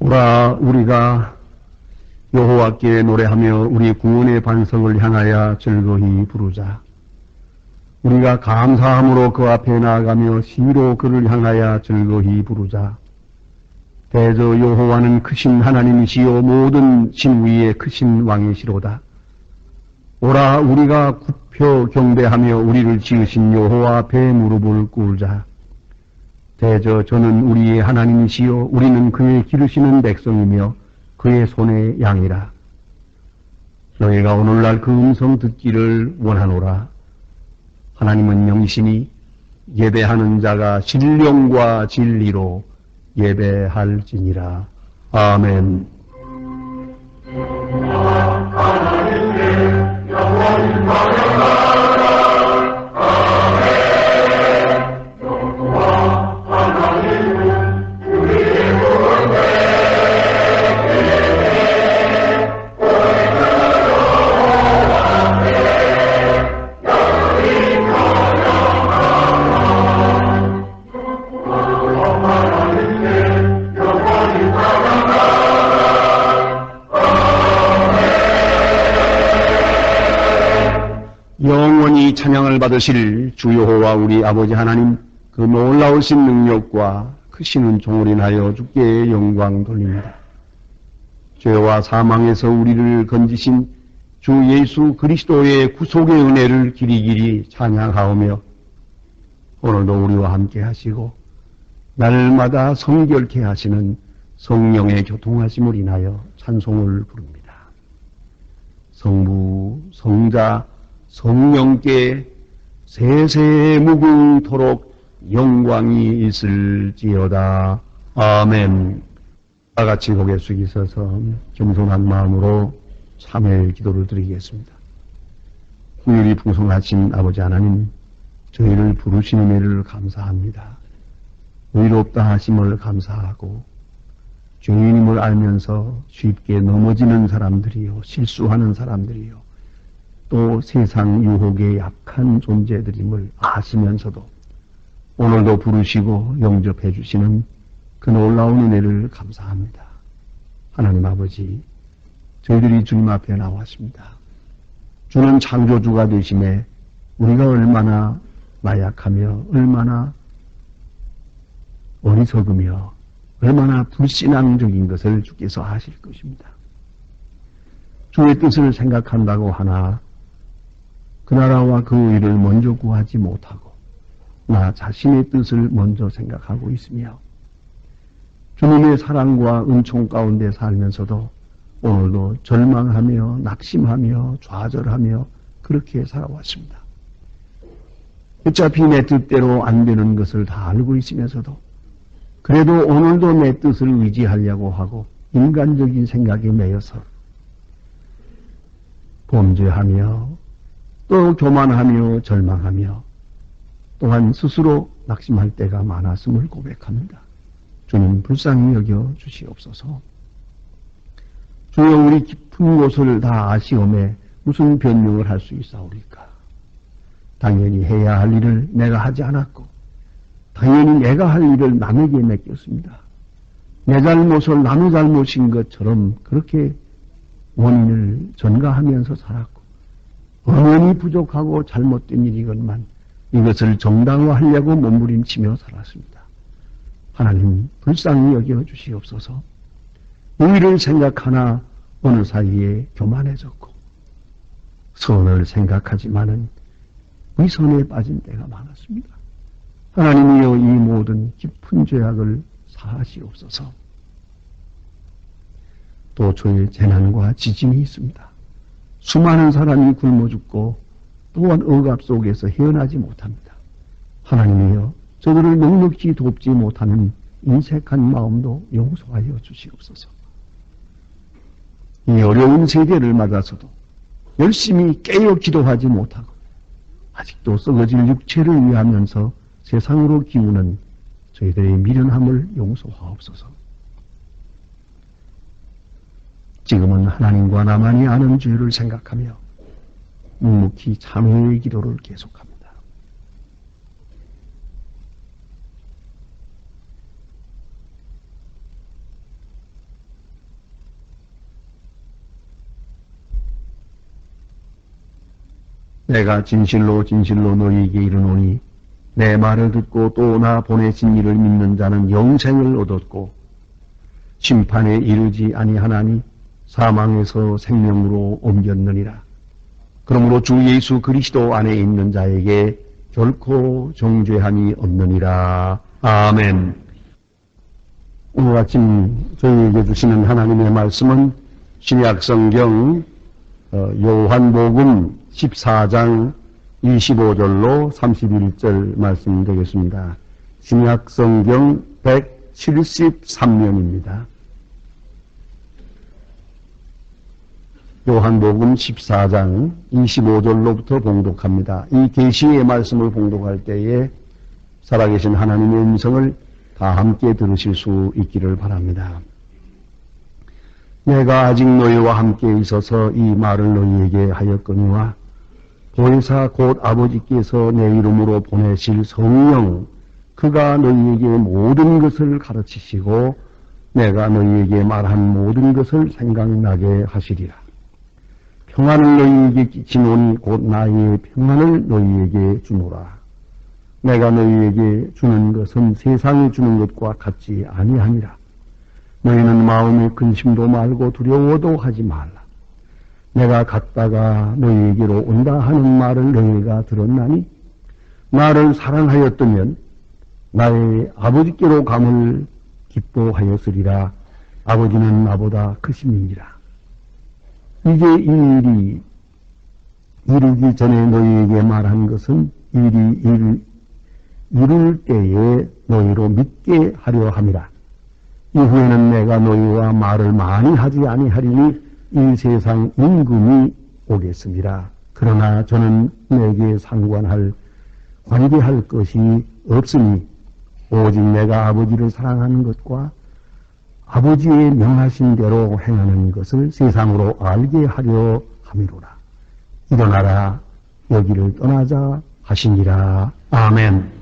오라 우리가 여호와께 노래하며 우리 구원의 반석을 향하여 즐거이 부르자. 우리가 감사함으로 그 앞에 나아가며 시로 그를 향하여 즐거이 부르자. 대저 여호와는 크신 하나님이시요 모든 신 위에 크신 왕이시로다. 오라 우리가 굽혀 경배하며 우리를 지으신 여호와 앞에 무릎을 꿇자. 대저 저는 우리의 하나님이시요 우리는 그의 기르시는 백성이며 그의 손의 양이라. 너희가 오늘날 그 음성 듣기를 원하노라. 하나님은 영이시니 예배하는 자가 신령과 진리로 예배할지니라. 아멘. 영원히 찬양을 받으실 주 여호와 우리 아버지 하나님, 그 놀라우신 능력과 크시는 종을 인하여 주께 영광 돌립니다. 죄와 사망에서 우리를 건지신 주 예수 그리스도의 구속의 은혜를 길이길이 찬양하오며 오늘도 우리와 함께 하시고 날마다 성결케 하시는 성령의 교통하심을 인하여 찬송을 부릅니다. 성부, 성자, 성령께 세세 무궁토록 영광이 있을지어다. 아멘. 다 같이 고개 숙이셔서 겸손한 마음으로 참회의 기도를 드리겠습니다. 긍휼이 풍성하신 아버지 하나님, 저희를 부르신 은혜를 감사합니다. 의롭다 하심을 감사하고 죄인임을 알면서 쉽게 넘어지는 사람들이요, 실수하는 사람들이요, 또 세상 유혹에 약한 존재들임을 아시면서도 오늘도 부르시고 영접해 주시는 그 놀라운 은혜를 감사합니다. 하나님 아버지, 저희들이 주님 앞에 나왔습니다. 주는 창조주가 되심에 우리가 얼마나 나약하며 얼마나 어리석으며 얼마나 불신앙적인 것을 주께서 아실 것입니다. 주의 뜻을 생각한다고 하나 그 나라와 그 의를 먼저 구하지 못하고 나 자신의 뜻을 먼저 생각하고 있으며 주님의 사랑과 은총 가운데 살면서도 오늘도 절망하며 낙심하며 좌절하며 그렇게 살아왔습니다. 어차피 내 뜻대로 안 되는 것을 다 알고 있으면서도 그래도 오늘도 내 뜻을 의지하려고 하고 인간적인 생각에 매여서 범죄하며 또 교만하며 절망하며 또한 스스로 낙심할 때가 많았음을 고백합니다. 주님 불쌍히 여겨 주시옵소서. 주여 우리 깊은 곳을 다 아시오매 무슨 변명을 할 수 있사오리까. 당연히 해야 할 일을 내가 하지 않았고 당연히 내가 할 일을 남에게 맡겼습니다. 내 잘못을 남의 잘못인 것처럼 그렇게 원인을 전가하면서 살았고 엄연히 부족하고 잘못된 일이건만 이것을 정당화하려고 몸부림치며 살았습니다. 하나님 불쌍히 여겨 주시옵소서. 의를 생각하나 어느 사이에 교만해졌고 선을 생각하지만은 위선에 빠진 때가 많았습니다. 하나님이여 이 모든 깊은 죄악을 사하시옵소서. 또 저의 재난과 지진이 있습니다. 수많은 사람이 굶어 죽고 또한 억압 속에서 헤어나지 못합니다. 하나님이여 저들을 넉넉히 돕지 못하는 인색한 마음도 용서하여 주시옵소서. 이 어려운 세대를 맞아서도 열심히 깨어 기도하지 못하고 아직도 썩어질 육체를 위하면서 세상으로 기우는 저희들의 미련함을 용서하옵소서. 지금은 하나님과 나만이 아는 죄를 생각하며 묵묵히 참회의 기도를 계속합니다. 내가 진실로 진실로 너희에게 이르노니 내 말을 듣고 또 나 보내신 이를 믿는 자는 영생을 얻었고 심판에 이르지 아니하나니 사망에서 생명으로 옮겼느니라. 그러므로 주 예수 그리스도 안에 있는 자에게 결코 정죄함이 없느니라. 아멘. 오늘 아침 저희에게 주시는 하나님의 말씀은 신약성경 요한복음 14장 25절로 31절 말씀 되겠습니다. 신약성경 173면입니다. 요한복음 14장 25절로부터 봉독합니다. 이 계시의 말씀을 봉독할 때에 살아계신 하나님의 음성을 다 함께 들으실 수 있기를 바랍니다. 내가 아직 너희와 함께 있어서 이 말을 너희에게 하였거니와 보혜사 곧 아버지께서 내 이름으로 보내실 성령 그가 너희에게 모든 것을 가르치시고 내가 너희에게 말한 모든 것을 생각나게 하시리라. 평안을 너희에게 끼치노니 곧 나의 평안을 너희에게 주노라. 내가 너희에게 주는 것은 세상이 주는 것과 같지 아니하니라. 너희는 마음에 근심도 말고 두려워도 하지 말라. 내가 갔다가 너희에게로 온다 하는 말을 너희가 들었나니 나를 사랑하였다면 나의 아버지께로 감을 기뻐하였으리라. 아버지는 나보다 크심이니라. 이제 이 일이 이르기 전에 너희에게 말한 것은 일이 이룰 때에 너희로 믿게 하려 함이라. 이후에는 내가 너희와 말을 많이 하지 아니하리니 이 세상 임금이 오겠습니다. 그러나 저는 내게 관계할 것이 없으니 오직 내가 아버지를 사랑하는 것과 아버지의 명하신 대로 행하는 것을 세상으로 알게 하려 함이로라. 일어나라 여기를 떠나자 하시니라. 아멘.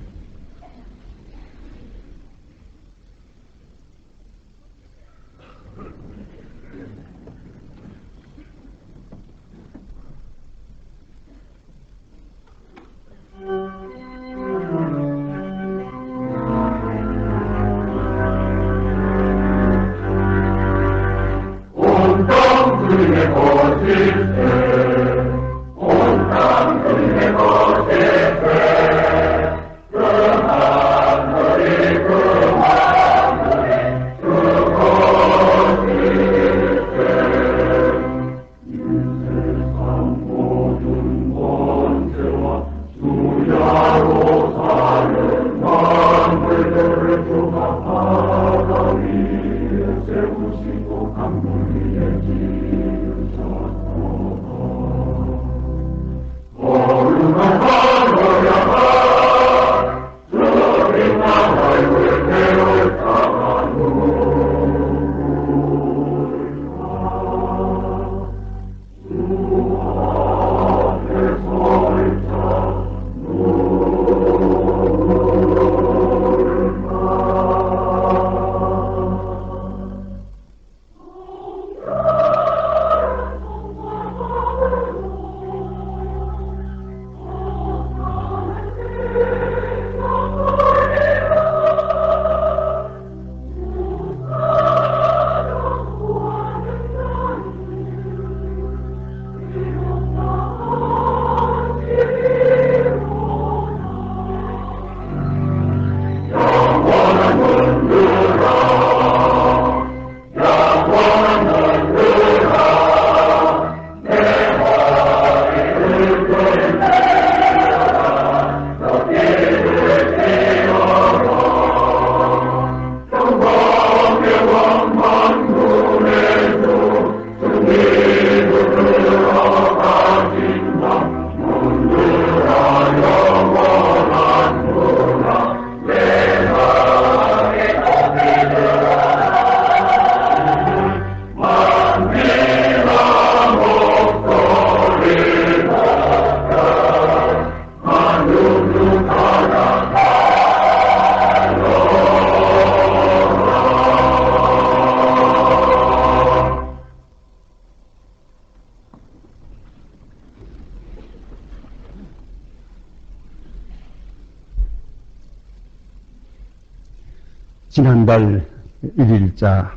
지난달 1일자,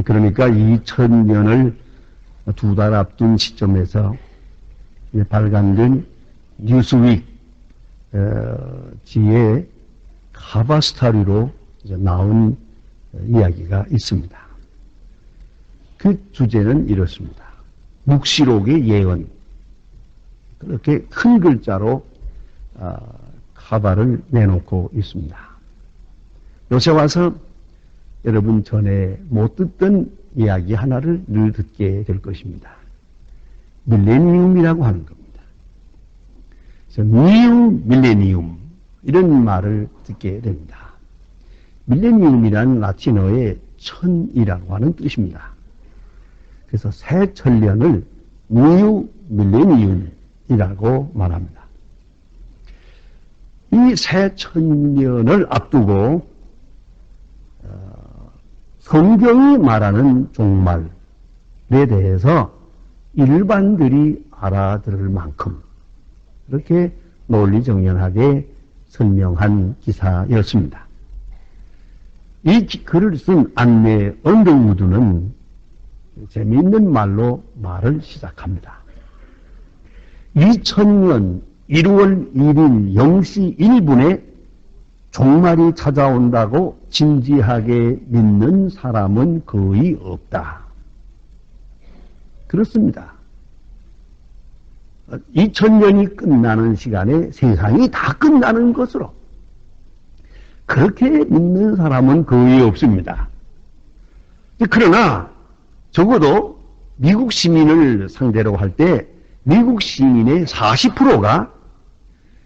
그러니까 2000년을 2달 앞둔 시점에서 발간된 뉴스윅 지의 카바스타리로 나온 이야기가 있습니다. 그 주제는 이렇습니다. 묵시록의 예언. 그렇게 큰 글자로 카바를 내놓고 있습니다. 요새 와서 여러분 전에 못 듣던 이야기 하나를 늘 듣게 될 것입니다. 밀레니움이라고 하는 겁니다. 그래서 뉴 밀레니움 이런 말을 듣게 됩니다. 밀레니움이란 라틴어의 천이라고 하는 뜻입니다. 그래서 새 천년을 뉴 밀레니움이라고 말합니다. 이 새 천년을 앞두고 성경이 말하는 종말에 대해서 일반들이 알아들을 만큼 그렇게 논리정연하게 설명한 기사였습니다. 이 글을 쓴 안내 언더우드는 재미있는 말로 말을 시작합니다. 2000년 1월 1일 0시 1분에 종말이 찾아온다고 진지하게 믿는 사람은 거의 없다. 그렇습니다. 2000년이 끝나는 시간에 세상이 다 끝나는 것으로 그렇게 믿는 사람은 거의 없습니다. 그러나 적어도 미국 시민을 상대로 할 때 미국 시민의 40%가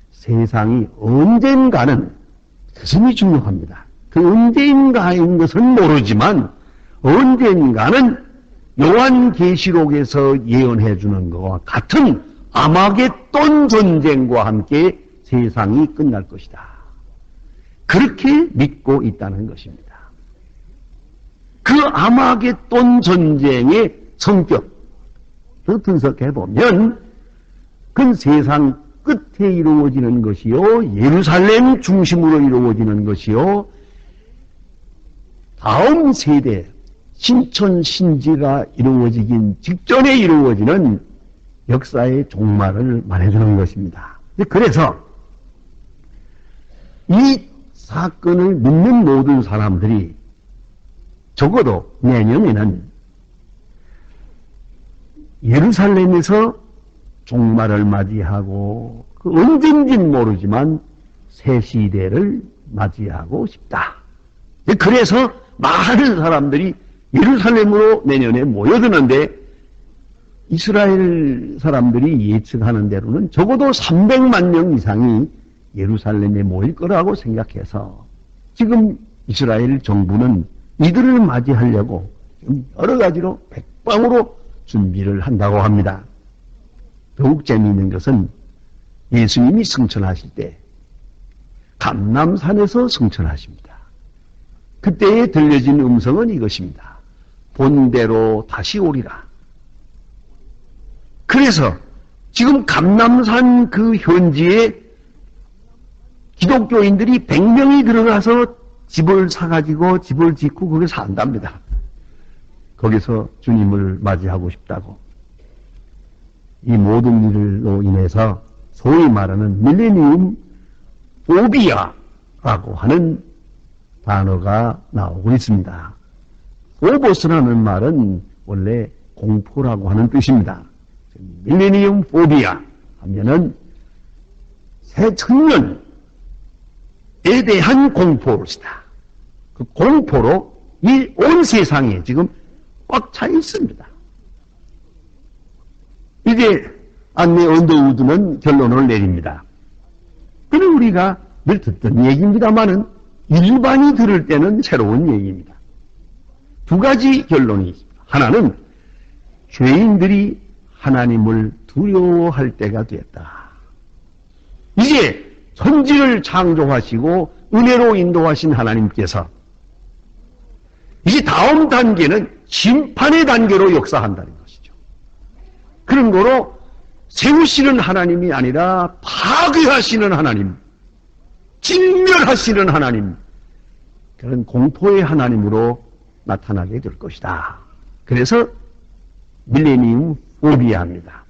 세상이 언젠가는 대단히 중요합니다. 그 언젠가인 것은 모르지만 언젠가는 요한계시록에서 예언해 주는 것과 같은 아마겟돈 전쟁과 함께 세상이 끝날 것이다. 그렇게 믿고 있다는 것입니다. 그 아마겟돈 전쟁의 성격을 분석해 보면 그 세상 끝에 이루어지는 것이요, 예루살렘 중심으로 이루어지는 것이요, 다음 세대 신천신지가 이루어지긴 직전에 이루어지는 역사의 종말을 말해주는 것입니다. 그래서 이 사건을 믿는 모든 사람들이 적어도 내년에는 예루살렘에서 종말을 맞이하고 그 언젠지는 모르지만 새 시대를 맞이하고 싶다. 그래서 많은 사람들이 예루살렘으로 내년에 모여드는데 이스라엘 사람들이 예측하는 대로는 적어도 300만 명 이상이 예루살렘에 모일 거라고 생각해서 지금 이스라엘 정부는 이들을 맞이하려고 여러 가지로 백방으로 준비를 한다고 합니다. 더욱 재미있는 것은 예수님이 승천하실 때 감람산에서 승천하십니다. 그때에 들려진 음성은 이것입니다. 본대로 다시 오리라. 그래서 지금 감람산 그 현지에 기독교인들이 100명이 들어가서 집을 사가지고 집을 짓고 거기서 산답니다. 거기서 주님을 맞이하고 싶다고. 이 모든 일로 인해서 소위 말하는 밀레니움 포비아라고 하는 단어가 나오고 있습니다. 포보스라는 말은 원래 공포라고 하는 뜻입니다. 밀레니움 포비아 하면은 새 천년에 대한 공포로시다. 그 공포로 이 온 세상에 지금 꽉 차 있습니다. 이제 안내 언더우드는 결론을 내립니다. 그는 우리가 늘 듣던 얘기입니다만은 일반이 들을 때는 새로운 얘기입니다. 두 가지 결론이 있습니다. 하나는 죄인들이 하나님을 두려워할 때가 됐다. 이제 천지를 창조하시고 은혜로 인도하신 하나님께서 이제 다음 단계는 심판의 단계로 역사한다는 것이죠. 그런 거로 세우시는 하나님이 아니라 파괴하시는 하나님, 진멸하시는 하나님, 그런 공포의 하나님으로 나타나게 될 것이다. 그래서 밀레니움 포비아입니다.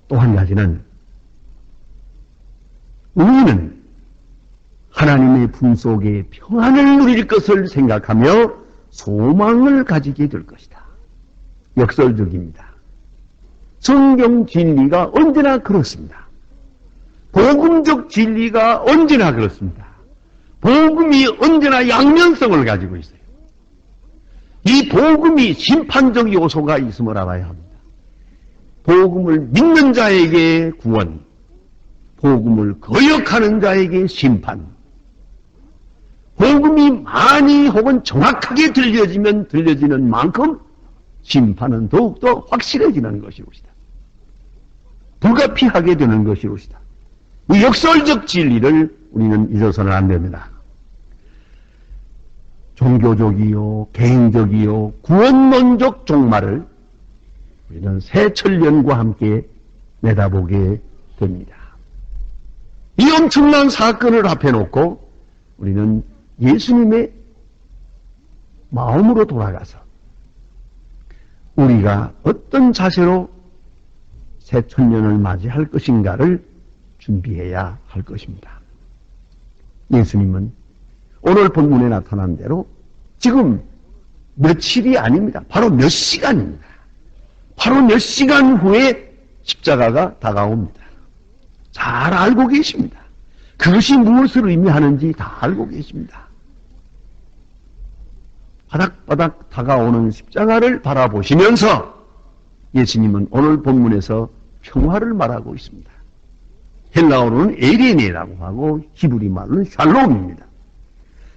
또 한 가지는 우리는 하나님의 품속에 평안을 누릴 것을 생각하며 소망을 가지게 될 것이다. 역설적입니다. 성경 진리가 언제나 그렇습니다. 복음적 진리가 언제나 그렇습니다. 복음이 언제나 양면성을 가지고 있어요. 이 복음이 심판적 요소가 있음을 알아야 합니다. 복음을 믿는 자에게 구원, 복음을 거역하는 자에게 심판. 복음이 많이 혹은 정확하게 들려지면 들려지는 만큼 심판은 더욱더 확실해지는 것이로시다. 불가피하게 되는 것이로시다. 이 역설적 진리를 우리는 잊어서는 안 됩니다. 종교적이요, 개인적이요, 구원론적 종말을 우리는 새천년과 함께 내다보게 됩니다. 이 엄청난 사건을 앞에 놓고 우리는 예수님의 마음으로 돌아가서 우리가 어떤 자세로 새천년을 맞이할 것인가를 준비해야 할 것입니다. 예수님은 오늘 본문에 나타난 대로 지금 며칠이 아닙니다. 바로 몇 시간입니다. 바로 몇 시간 후에 십자가가 다가옵니다. 잘 알고 계십니다. 그것이 무엇을 의미하는지 다 알고 계십니다. 바닥바닥 다가오는 십자가를 바라보시면서 예수님은 오늘 본문에서 평화를 말하고 있습니다. 헬라어로는 에레네라고 하고 히브리 말로는 샬롬입니다.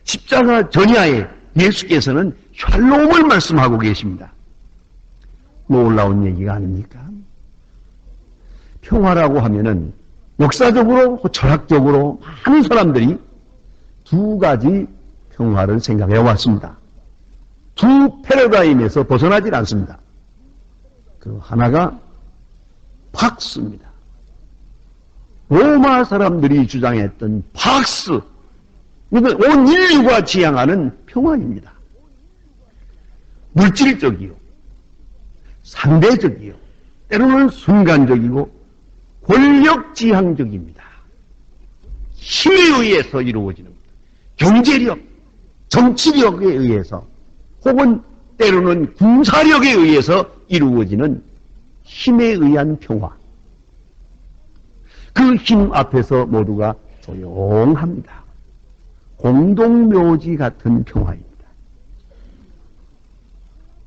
십자가 전야에 예수께서는 샬롬을 말씀하고 계십니다. 놀라운 얘기가 아닙니까? 평화라고 하면은 역사적으로, 철학적으로 많은 사람들이 두 가지 평화를 생각해 왔습니다. 두 패러다임에서 벗어나질 않습니다. 그 하나가 팍스입니다. 로마 사람들이 주장했던 팍스, 이건 온 인류가 지향하는 평화입니다. 물질적이요, 상대적이요, 때로는 순간적이고 권력지향적입니다. 힘에 의해서 이루어지는 것, 경제력, 정치력에 의해서 혹은 때로는 군사력에 의해서 이루어지는 힘에 의한 평화. 그 힘 앞에서 모두가 조용합니다. 공동묘지 같은 평화입니다.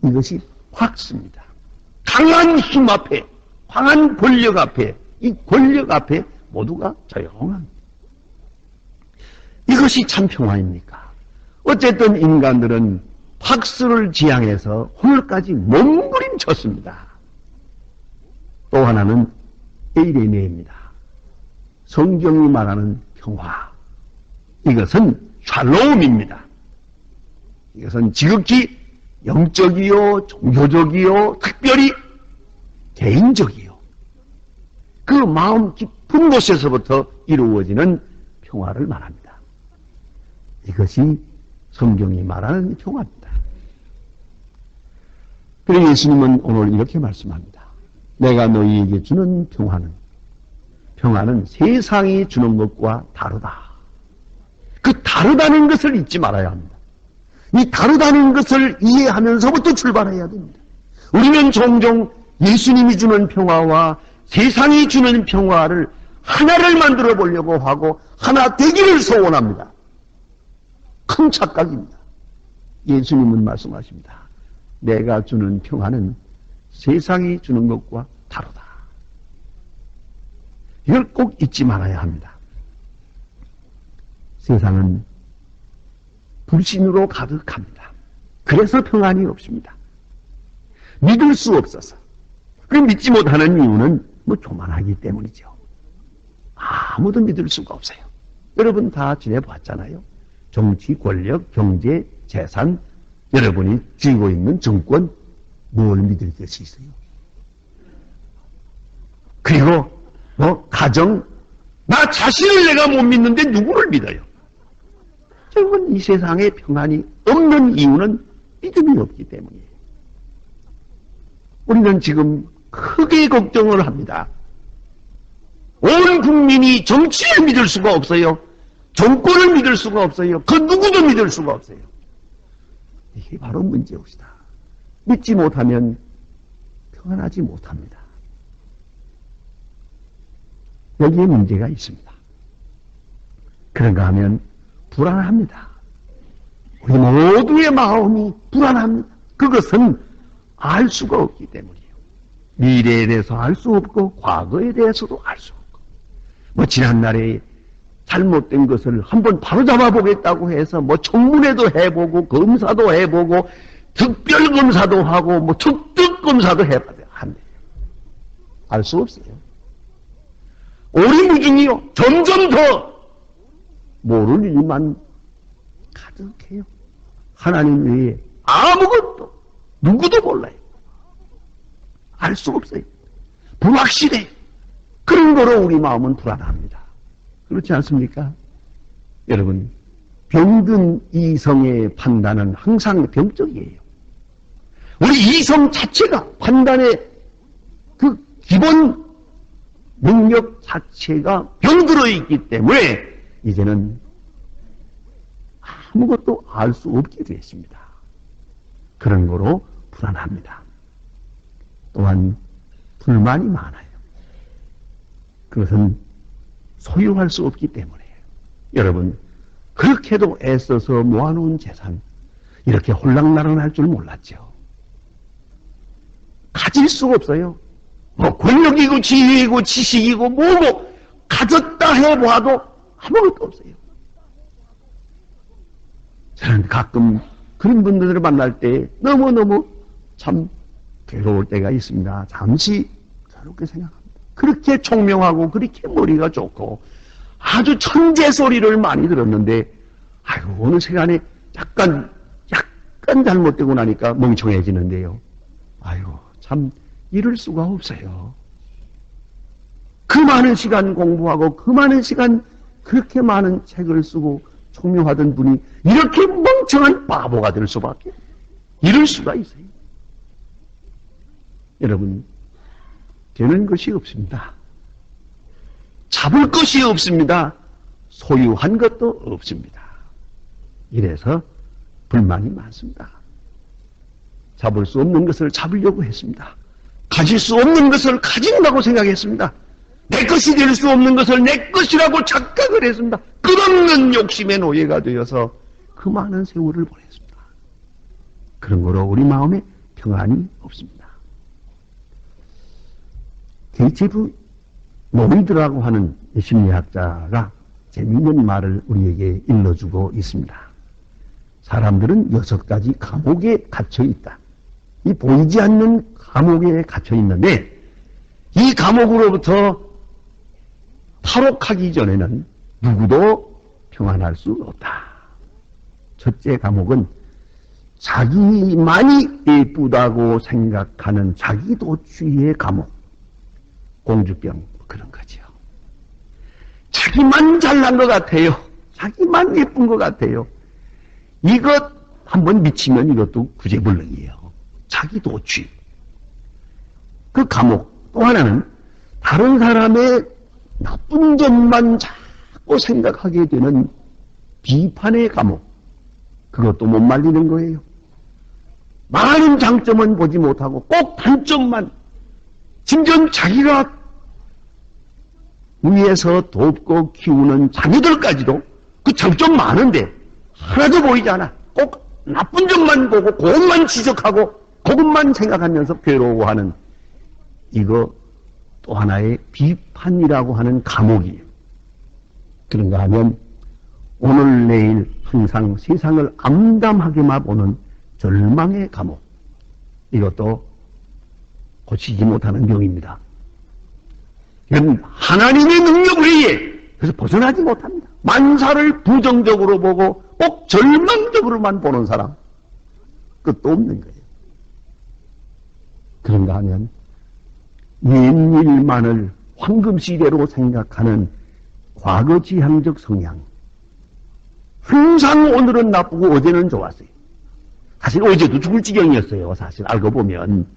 이것이 팍스입니다. 강한 힘 앞에, 강한 권력 앞에, 이 권력 앞에 모두가 조용합니다. 이것이 참 평화입니까? 어쨌든 인간들은 팍스를 지향해서 오늘까지 몸부림쳤습니다. 또 하나는 에이레네입니다. 성경이 말하는 평화. 이것은 샬롬입니다. 이것은 지극히 영적이요, 종교적이요, 특별히 개인적이요. 그 마음 깊은 곳에서부터 이루어지는 평화를 말합니다. 이것이 성경이 말하는 평화입니다. 그래서 예수님은 오늘 이렇게 말씀합니다. 내가 너희에게 주는 평화는 세상이 주는 것과 다르다. 그 다르다는 것을 잊지 말아야 합니다. 이 다르다는 것을 이해하면서부터 출발해야 됩니다. 우리는 종종 예수님이 주는 평화와 세상이 주는 평화를 하나를 만들어 보려고 하고 하나 되기를 소원합니다. 큰 착각입니다. 예수님은 말씀하십니다. 내가 주는 평화는 세상이 주는 것과 다르다. 이걸 꼭 잊지 말아야 합니다. 세상은 불신으로 가득합니다. 그래서 평안이 없습니다. 믿을 수 없어서. 그 믿지 못하는 이유는 교만하기 때문이죠. 아무도 믿을 수가 없어요. 여러분 다 지내봤잖아요. 정치, 권력, 경제, 재산, 여러분이 쥐고 있는 정권, 뭘 믿을 것이 있어요? 그리고 가정, 나 자신을 내가 못 믿는데 누구를 믿어요? 진정한 이 세상에 평안이 없는 이유는 믿음이 없기 때문이에요. 우리는 지금 크게 걱정을 합니다. 온 국민이 정치를 믿을 수가 없어요. 정권을 믿을 수가 없어요. 그 누구도 믿을 수가 없어요. 이게 바로 문제입니다. 믿지 못하면 평안하지 못합니다. 여기에 문제가 있습니다. 그런가 하면 불안합니다. 우리 모두의 마음이 불안합니다. 그것은 알 수가 없기 때문이에요. 미래에 대해서 알 수 없고 과거에 대해서도 알 수 없고 뭐 지난날에 잘못된 것을 한번 바로잡아 보겠다고 해서 뭐 청문회도 해보고 검사도 해보고 특별검사도 하고 뭐 특특검사도 해봐야 한대요. 알 수 없어요. 오리무중이요. 점점 더 모를 일만 가득해요. 하나님 외에 아무것도 누구도 몰라요. 알 수 없어요. 불확실해. 그런 거로 우리 마음은 불안합니다. 그렇지 않습니까? 여러분, 병든 이성의 판단은 항상 병적이에요. 우리 이성 자체가 판단의 그 기본 능력 자체가 병들어 있기 때문에 이제는 아무것도 알 수 없게 되었습니다. 그런 거로 불안합니다. 또한 불만이 많아요. 그것은 소유할 수 없기 때문이에요. 여러분, 그렇게도 애써서 모아놓은 재산 이렇게 홀랑나랑할 줄 몰랐죠. 가질 수가 없어요. 뭐 권력이고 지위이고 지식이고 뭐고 가졌다 해봐도 아무것도 없어요. 저는 가끔 그런 분들을 만날 때 너무너무 참 괴로울 때가 있습니다. 잠시 저렇게 생각합니다. 그렇게 총명하고 그렇게 머리가 좋고 아주 천재 소리를 많이 들었는데 아이고 어느 시간에 약간 잘못되고 나니까 멍청해지는데요. 아이고 참 이럴 수가 없어요. 그 많은 시간 공부하고 그 많은 시간 그렇게 많은 책을 쓰고 총명하던 분이 이렇게 멍청한 바보가 될 수밖에 이럴 수가 있어요. 여러분, 되는 것이 없습니다. 잡을 것이 없습니다. 소유한 것도 없습니다. 이래서 불만이 많습니다. 잡을 수 없는 것을 잡으려고 했습니다. 가질 수 없는 것을 가진다고 생각했습니다. 내 것이 될 수 없는 것을 내 것이라고 착각을 했습니다. 끝없는 욕심의 노예가 되어서 그 많은 세월을 보냈습니다. 그런 거로 우리 마음에 평안이 없습니다. 게이츠브 노이드라고 하는 심리학자가 재미있는 말을 우리에게 일러주고 있습니다. 사람들은 6가지 감옥에 갇혀 있다. 이 보이지 않는 감옥에 갇혀 있는데 이 감옥으로부터 탈옥하기 전에는 누구도 평안할 수 없다. 첫째 감옥은 자기만이 예쁘다고 생각하는 자기도취의 감옥. 공주병 그런 거죠. 자기만 잘난 것 같아요. 자기만 예쁜 것 같아요. 이것 한번 미치면 이것도 구제불능이에요. 자기도취. 그 감옥. 또 하나는 다른 사람의 나쁜 점만 자꾸 생각하게 되는 비판의 감옥. 그것도 못 말리는 거예요. 많은 장점은 보지 못하고 꼭 단점만 심지어 자기가 위에서 돕고 키우는 자녀들까지도 그 장점 많은데 하나도 보이지 않아. 꼭 나쁜 점만 보고 그것만 지적하고 그것만 생각하면서 괴로워하는 이거 또 하나의 비판이라고 하는 감옥이에요. 그런가 하면 오늘 내일 항상 세상을 암담하게만 보는 절망의 감옥. 이것도 고치지 못하는 병입니다. 이건 하나님의 능력 외에 그래서 벗어나지 못합니다. 만사를 부정적으로 보고 꼭 절망적으로만 보는 사람 끝도 없는 거예요. 그런가 하면 옛일만을 황금시대로 생각하는 과거지향적 성향, 항상 오늘은 나쁘고 어제는 좋았어요. 사실 어제도 죽을 지경이었어요. 사실 알고 보면.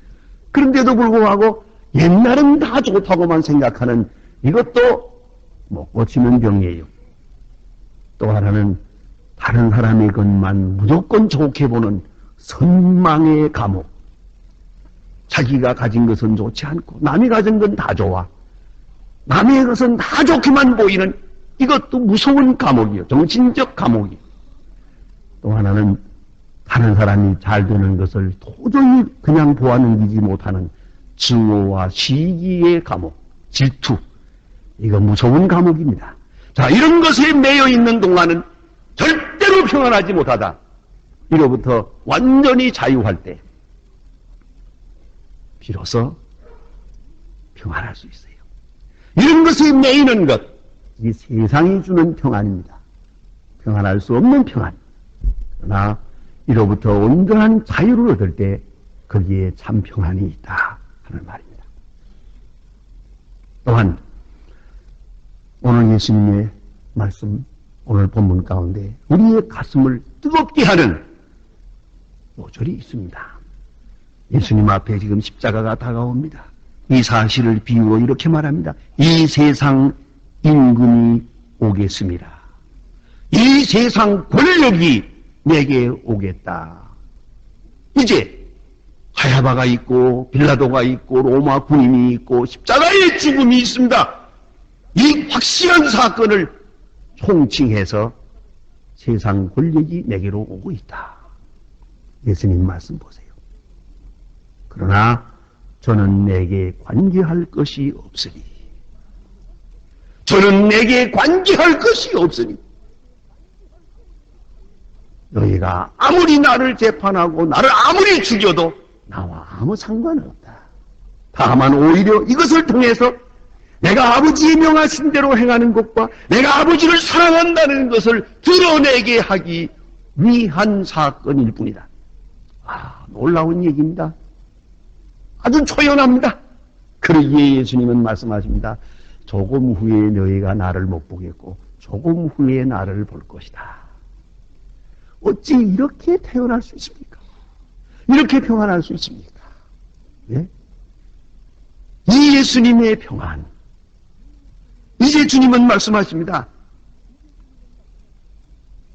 그런데도 불구하고 옛날은 다 좋다고만 생각하는 이것도 못 고치는 병이에요. 또 하나는 다른 사람의 것만 무조건 좋게 보는 선망의 감옥. 자기가 가진 것은 좋지 않고 남이 가진 건 다 좋아. 남의 것은 다 좋게만 보이는 이것도 무서운 감옥이요. 정신적 감옥이요. 또 하나는 다른 사람이 잘 되는 것을 도저히 그냥 보아 넘기지 못하는 증오와 시기의 감옥, 질투. 이거 무서운 감옥입니다. 자, 이런 것에 매여 있는 동안은 절대로 평안하지 못하다. 이로부터 완전히 자유할 때 비로소 평안할 수 있어요. 이런 것에 매이는 것, 이 세상이 주는 평안입니다. 평안할 수 없는 평안. 그러나 이로부터 온전한 자유를 얻을 때 거기에 참 평안이 있다 하는 말입니다. 또한 오늘 예수님의 말씀, 오늘 본문 가운데 우리의 가슴을 뜨겁게 하는 요절이 있습니다. 예수님 앞에 지금 십자가가 다가옵니다. 이 사실을 비유로 이렇게 말합니다. 이 세상 임금이 오겠습니다. 이 세상 권력이 내게 오겠다. 이제 하야바가 있고 빌라도가 있고 로마 군인이 있고 십자가의 죽음이 있습니다. 이 확실한 사건을 총칭해서 세상 권력이 내게로 오고 있다. 예수님 말씀 보세요. 그러나 저는 내게 관계할 것이 없으니, 저는 내게 관계할 것이 없으니, 너희가 아무리 나를 재판하고 나를 아무리 죽여도 나와 아무 상관없다. 다만 오히려 이것을 통해서 내가 아버지의 명하신 대로 행하는 것과 내가 아버지를 사랑한다는 것을 드러내게 하기 위한 사건일 뿐이다. 놀라운 얘기입니다. 아주 초연합니다. 그러기에 예수님은 말씀하십니다. 조금 후에 너희가 나를 못 보겠고 조금 후에 나를 볼 것이다. 어찌 이렇게 태어날 수 있습니까? 이렇게 평안할 수 있습니까? 예? 이 예수님의 평안. 이제 주님은 말씀하십니다.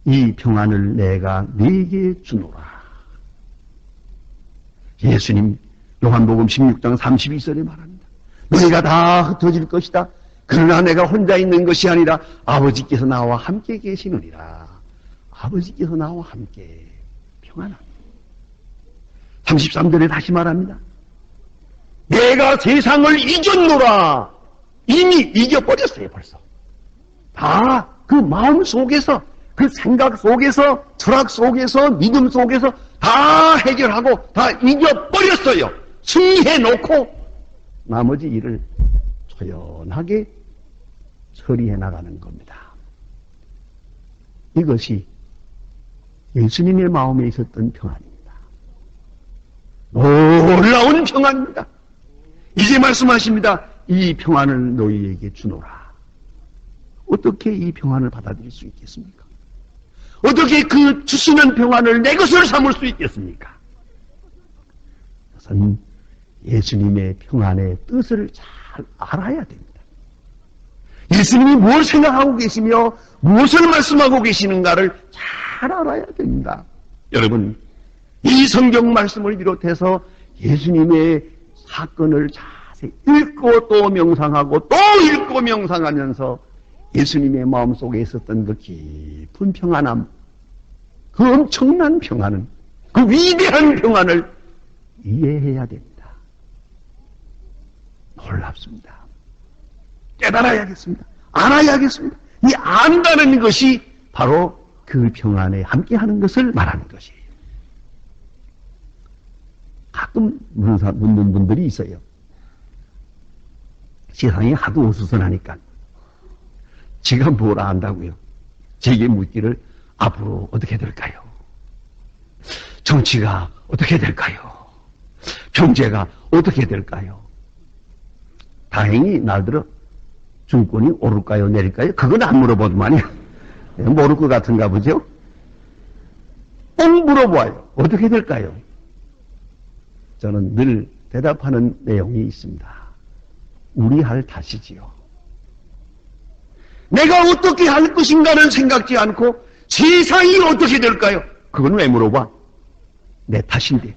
이 평안을 내가 네게 주노라. 예수님 요한복음 16장 32절에 말합니다. 너희가 다 흩어질 것이다. 그러나 내가 혼자 있는 것이 아니라 아버지께서 나와 함께 계시느니라. 아버지께서 나와 함께 평안합니다. 33절에 다시 말합니다. 내가 세상을 이겼노라. 이미 이겨버렸어요, 벌써. 다 그 마음 속에서, 그 생각 속에서, 철학 속에서, 믿음 속에서 다 해결하고 다 이겨버렸어요. 승리해놓고 나머지 일을 초연하게 처리해 나가는 겁니다. 이것이 예수님의 마음에 있었던 평안입니다. 놀라운 평안입니다. 이제 말씀하십니다. 이 평안을 너희에게 주노라. 어떻게 이 평안을 받아들일 수 있겠습니까? 어떻게 그 주시는 평안을 내 것을 삼을 수 있겠습니까? 그것은 예수님의 평안의 뜻을 잘 알아야 됩니다. 예수님이 무엇을 생각하고 계시며 무엇을 말씀하고 계시는가를 잘 알아야 됩니다. 여러분, 이 성경 말씀을 비롯해서 예수님의 사건을 자세히 읽고 또 명상하고 또 읽고 명상하면서 예수님의 마음속에 있었던 그 깊은 평안함, 그 엄청난 평안은, 그 위대한 평안을 이해해야 됩니다. 놀랍습니다. 깨달아야겠습니다. 알아야겠습니다. 이 안다는 것이 바로 그 평안에 함께하는 것을 말하는 것이에요. 가끔 묻는 분들이 있어요. 세상이 하도 어수선하니까 지가 뭘 안다고요? 제게 묻기를 앞으로 어떻게 될까요? 정치가 어떻게 될까요? 경제가 어떻게 될까요? 다행히 날들어 증권이 오를까요? 내릴까요? 그건 안 물어보더만요. 모를 것 같은가 보죠? 꼭 물어봐요. 어떻게 될까요? 저는 늘 대답하는 내용이 있습니다. 우리 할 탓이지요. 내가 어떻게 할 것인가를 생각지 않고 세상이 어떻게 될까요? 그건 왜 물어봐? 내 탓인데.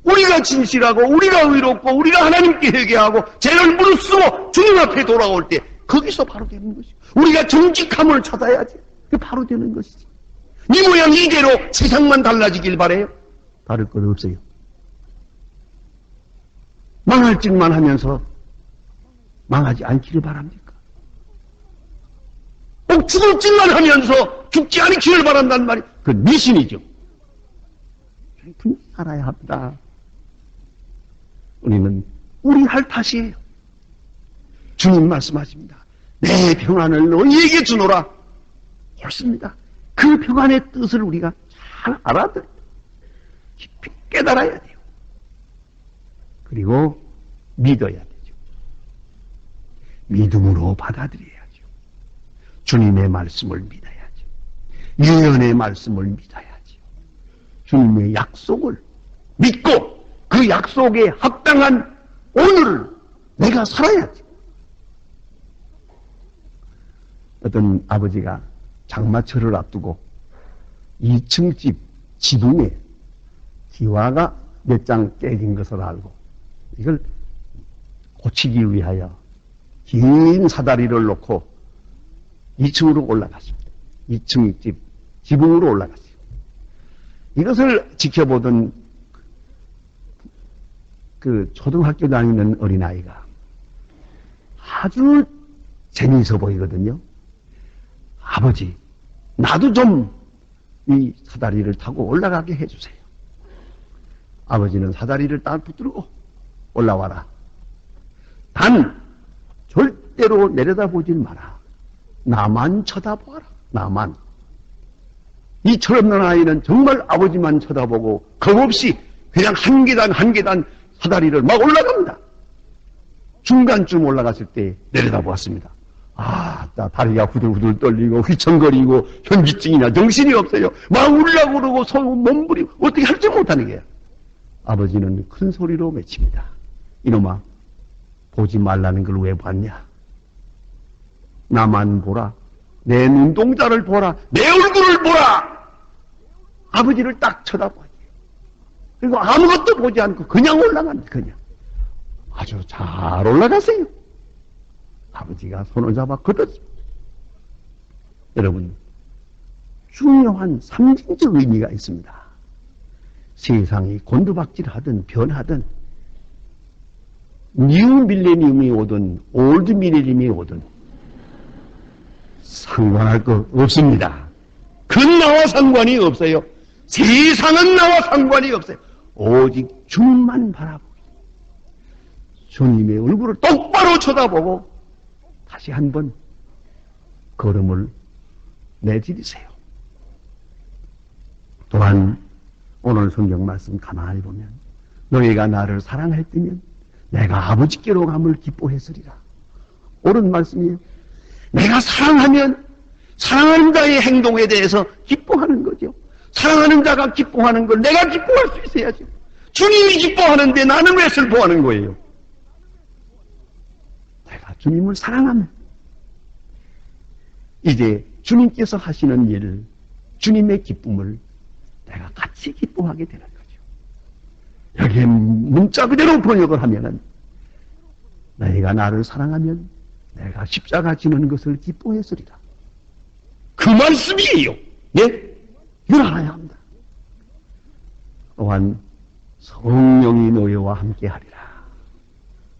우리가 진실하고 우리가 의롭고 우리가 하나님께 회개하고 죄를 무릅쓰고 주님 앞에 돌아올 때 거기서 바로 되는 것이죠. 우리가 정직함을 찾아야지. 그게 바로 되는 것이지. 이 모양 이대로 세상만 달라지길 바래요? 다를 것 없어요. 망할 짓만 하면서 망하지 않기를 바랍니까? 꼭 죽을 짓만 하면서 죽지 않기를 바란다는 말이 그건 미신이죠. 분명히 알아야 합니다. 우리는 우리 할 탓이에요. 주님 말씀하십니다. 내 평안을 너희에게 주노라. 옳습니다. 그 평안의 뜻을 우리가 잘 알아들어야 깊이 깨달아야 돼요. 그리고 믿어야 되죠. 믿음으로 받아들여야죠. 주님의 말씀을 믿어야죠. 예언의 말씀을 믿어야죠. 주님의 약속을 믿고 그 약속에 합당한 오늘을 내가 살아야지. 어떤 아버지가 장마철을 앞두고 2층 집 지붕에 기와가 몇 장 깨진 것을 알고 이걸 고치기 위하여 긴 사다리를 놓고 2층으로 올라갔습니다. 2층 집 지붕으로 올라갔어요. 이것을 지켜보던 그 초등학교 다니는 어린아이가 아주 재미있어 보이거든요. 아버지, 나도 좀 이 사다리를 타고 올라가게 해주세요. 아버지는 사다리를 딱 붙들고 올라와라. 단 절대로 내려다보질 마라. 나만 쳐다보아라. 나만. 이 철없는 아이는 정말 아버지만 쳐다보고 겁없이 그냥 한 계단 한 계단 사다리를 막 올라갑니다. 중간쯤 올라갔을 때 내려다보았습니다. 아, 다리가 후들후들 떨리고 휘청거리고 현기증이나 정신이 없어요. 막 울려고 그러고 손 몸부리고 어떻게 할 줄 못하는 거예요. 아버지는 큰 소리로 외칩니다. 이놈아, 보지 말라는 걸 왜 봤냐? 나만 보라. 내 눈동자를 보라. 내 얼굴을 보라. 아버지를 딱 쳐다봐요. 그리고 아무것도 보지 않고 그냥 올라갑니다. 그냥. 아주 잘 올라가세요. 아버지가 손을 잡아 걷었습니다. 여러분, 중요한 상징적 의미가 있습니다. 세상이 곤두박질하든 변하든 뉴 밀레니엄이 오든 올드 밀레니엄이 오든 상관할 거 없습니다. 그건 나와 상관이 없어요. 세상은 나와 상관이 없어요. 오직 주님만 바라보고 주님의 얼굴을 똑바로 쳐다보고 다시 한번 걸음을 내디디세요. 또한 오늘 성경 말씀 가만히 보면 너희가 나를 사랑했다면 내가 아버지께로 감을 기뻐했으리라. 옳은 말씀이에요. 내가 사랑하면 사랑하는 자의 행동에 대해서 기뻐하는 거죠. 사랑하는 자가 기뻐하는 걸 내가 기뻐할 수 있어야죠. 주님이 기뻐하는데 나는 왜 슬퍼하는 거예요? 내가 주님을 사랑하면 이제 주님께서 하시는 일을, 주님의 기쁨을 내가 같이 기뻐하게 되는 거죠. 여기에 문자 그대로 번역을 하면은 너희가 나를 사랑하면 내가 십자가 지는 것을 기뻐했으리라. 그 말씀이에요. 예? 이걸 알아야 합니다. 또한 성령이 너희와 함께하리라.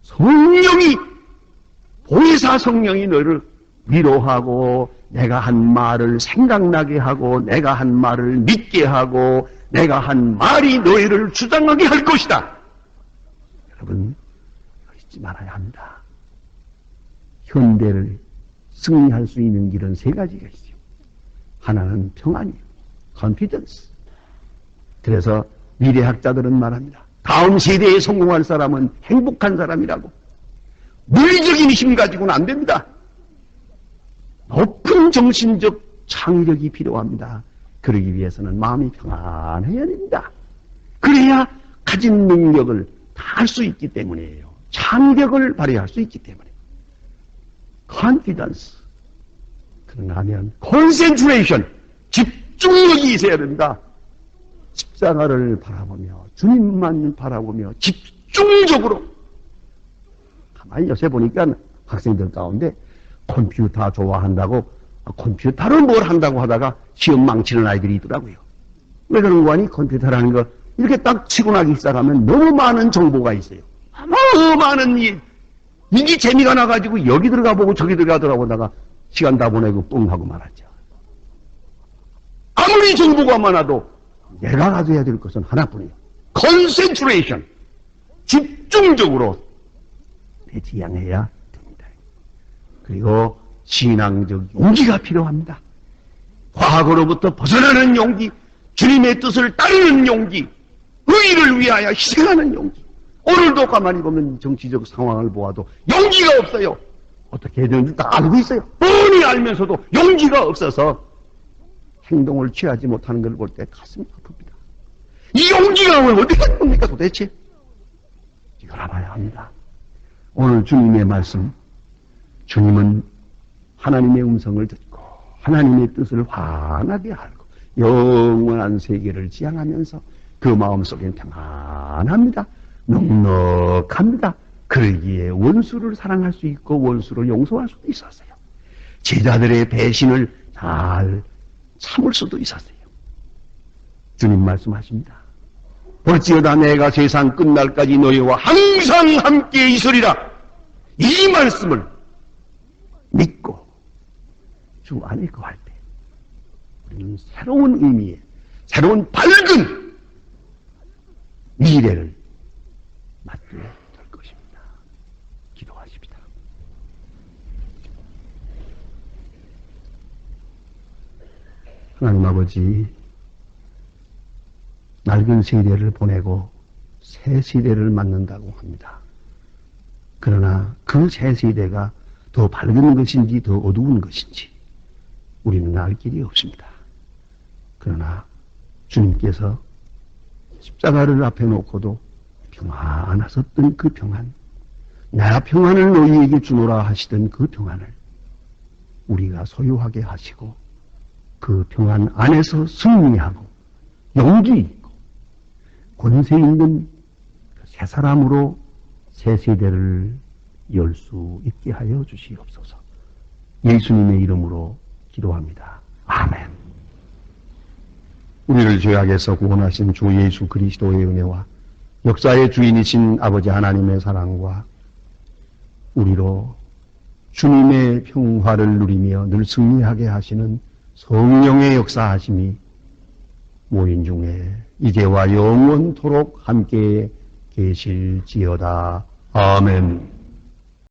성령이, 보혜사 성령이 너희를 위로하고 내가 한 말을 생각나게 하고 내가 한 말을 믿게 하고 내가 한 말이 너희를 주장하게 할 것이다. 여러분, 잊지 말아야 합니다. 현대를 승리할 수 있는 길은 세 가지가 있어요. 하나는 평안이에요. confidence. 그래서 미래학자들은 말합니다. 다음 세대에 성공할 사람은 행복한 사람이라고. 물리적인 힘 가지고는 안 됩니다. 높은 정신적 창의력이 필요합니다. 그러기 위해서는 마음이 평안해야 됩니다. 그래야 가진 능력을 다 할 수 있기 때문이에요. 창의력을 발휘할 수 있기 때문에. confidence. 그런가 하면 concentration. 집중력이 있어야 된다. 십자가를 바라보며 주님만 바라보며 집중적으로. 가만히 요새 보니까 학생들 가운데 컴퓨터 좋아한다고 컴퓨터로 뭘 한다고 하다가 시험 망치는 아이들이 있더라고요. 왜 그런 거 아니? 컴퓨터라는 거 이렇게 딱 치고 나기 시작하면 너무 많은 정보가 있어요. 너무 많은 이게 재미가 나가지고 여기 들어가 보고 저기 들어가 보다가 시간 다 보내고 뿡 하고 말았죠. 아무리 정보가 많아도 내가 가져야 될 것은 하나뿐이에요. concentration. 집중적으로 지향해야 됩니다. 그리고 신앙적 용기가 필요합니다. 과거로부터 벗어나는 용기, 주님의 뜻을 따르는 용기, 의의를 위하여 희생하는 용기. 오늘도 가만히 보면 정치적 상황을 보아도 용기가 없어요. 어떻게 해야 되는지 다 알고 있어요. 뻔히 알면서도 용기가 없어서 행동을 취하지 못하는 걸 볼 때 가슴이 아픕니다. 이 용기가 왜 어떻게 하는 겁니까 도대체? 이걸 알아야 합니다. 오늘 주님의 말씀, 주님은 하나님의 음성을 듣고 하나님의 뜻을 환하게 알고 영원한 세계를 지향하면서 그 마음속엔 평안합니다. 넉넉합니다. 그러기에 원수를 사랑할 수 있고 원수를 용서할 수도 있었어요. 제자들의 배신을 잘 참을 수도 있었어요. 주님 말씀하십니다. 볼지어다 내가 세상 끝날까지 너희와 항상 함께 있으리라. 이 말씀을 믿고 주 안에 거할 때 우리는 새로운 의미의 새로운 밝은 미래를 맞게 될 것입니다. 기도하십시다. 하나님 아버지, 낡은 세대를 보내고 새 세대를 맞는다고 합니다. 그러나 그 새 세대가 더 밝은 것인지 더 어두운 것인지 우리는 알 길이 없습니다. 그러나 주님께서 십자가를 앞에 놓고도 평안하셨던 그 평안, 나 평안을 너희에게 주노라 하시던 그 평안을 우리가 소유하게 하시고 그 평안 안에서 승리하고 용기 있고 권세 있는 새 사람으로 새 세대를 열 수 있게 하여 주시옵소서. 예수님의 이름으로 기도합니다. 아멘. 우리를 죄악에서 구원하신 주 예수 그리스도의 은혜와 역사의 주인이신 아버지 하나님의 사랑과 우리로 주님의 평화를 누리며 늘 승리하게 하시는 성령의 역사하심이 모인 중에 이제와 영원토록 함께 계실지어다. 아멘.